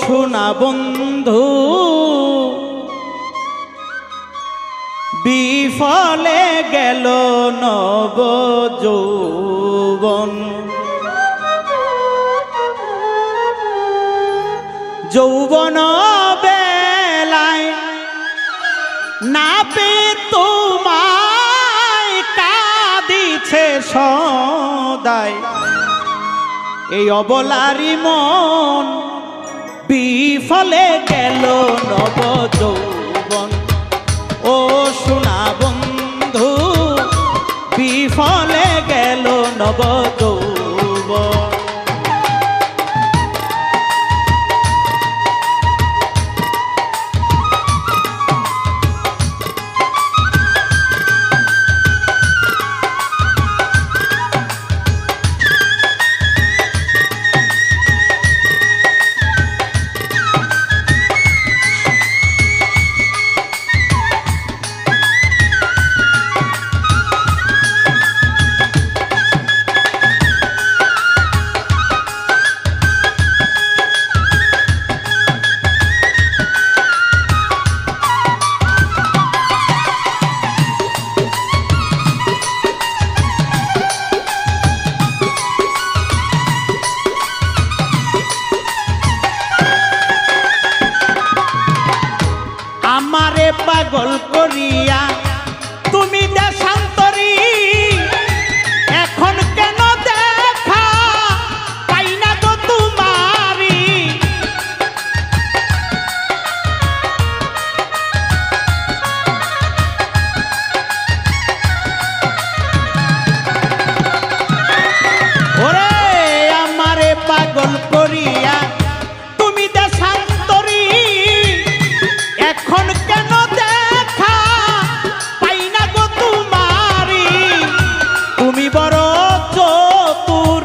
সোনা বন্ধু বিফলে গেল নব যৌবন যৌবন বেলায় না পে তোমায় কাঁদিছে সদায় এই অবলারি মন বিফলে গেল নব যৌবন ও সোনা বন্ধু বিফলে গেল নব যৌবন আমারে পাগল করিয়া তুমি দেশান্তরী এখন কেন দেখা পাই না গো তোমারি ওরে আমারে পাগল করিয়া তুমি দেশান্তরী এখন কেন দেখা পাই না গো তোমারি তুমি বড় চতুর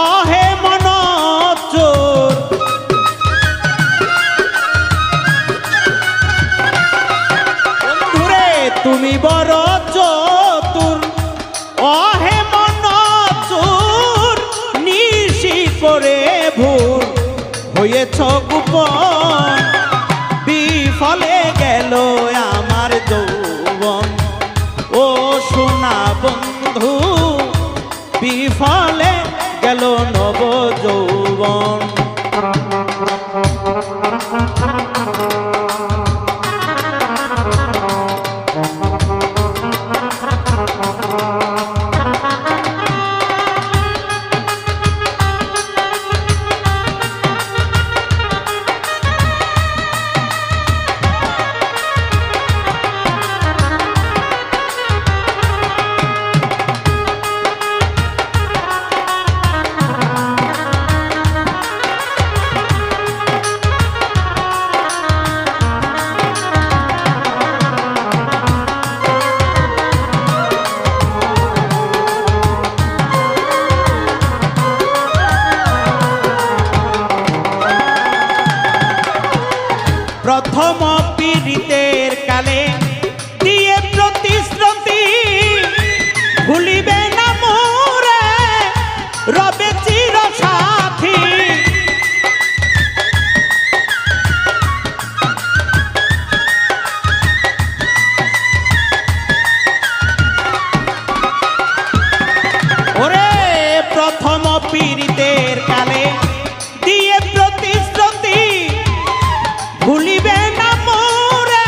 অহে মন চোর বন্ধুরে তুমি বড় চতুর অহে মন চোর নিশি করে ভুল হয়েছ গোপন বিফলে গেল আমার যৌবন ও সোনা বন্ধু বিফলে গেল নব যৌবন প্রথম পীড়িতের কালে দিয়ে প্রতিশ্রুতি ভুলিবে না মোরে রবে চির সাথী ওরে প্রথম পীড়িতের কালে দিয়ে প্রতিশ্রুতি ভুলিবে না মোরে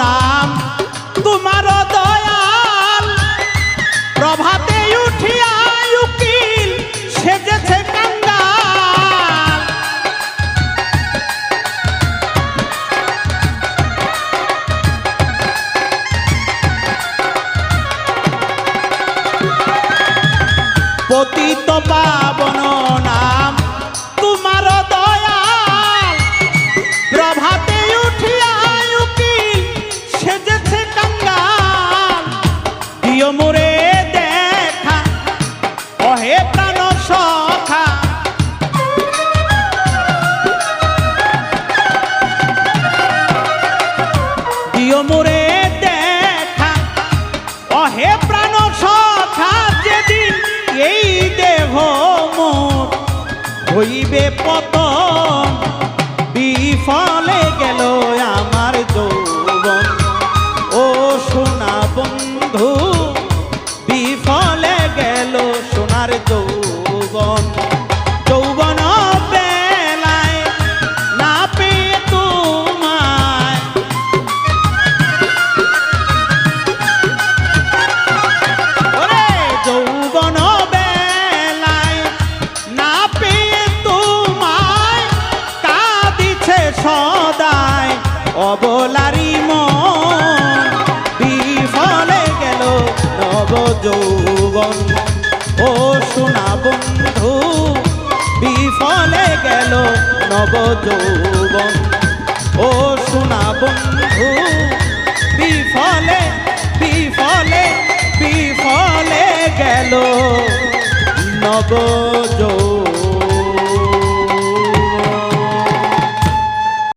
নাম তোমার দয়াল, প্রভাতে উঠিয়া উকিল সেজেছে কাঙ্গাল। পতিত পাবন নাম তোমার দয়াল, প্রভাতে উঠিয়া উকিল সেজেছে কাঙ্গাল। দিও মোরে দেখা অহে প্রাণ সখা, দিও মোরে দেখা অহে প্রাণ সখা, যেদিন এই দেহ মোর হইবে পতন। বিফলে গেল আমার যৌবন ও সোনা বন্ধু, বিফলে গেল সোনার যৌবন। যৌবন বেলায় না পেয়ে তোমায়, ওরে যৌবন বেলায় না পেয়ে তোমায়, কাঁদিছে সদায় অবলারি মন। বিফলে গেল নব যৌবন ও সোনা বন্ধু, বিফলে গেল নব যৌবন ও সোনা বন্ধু, বিফলে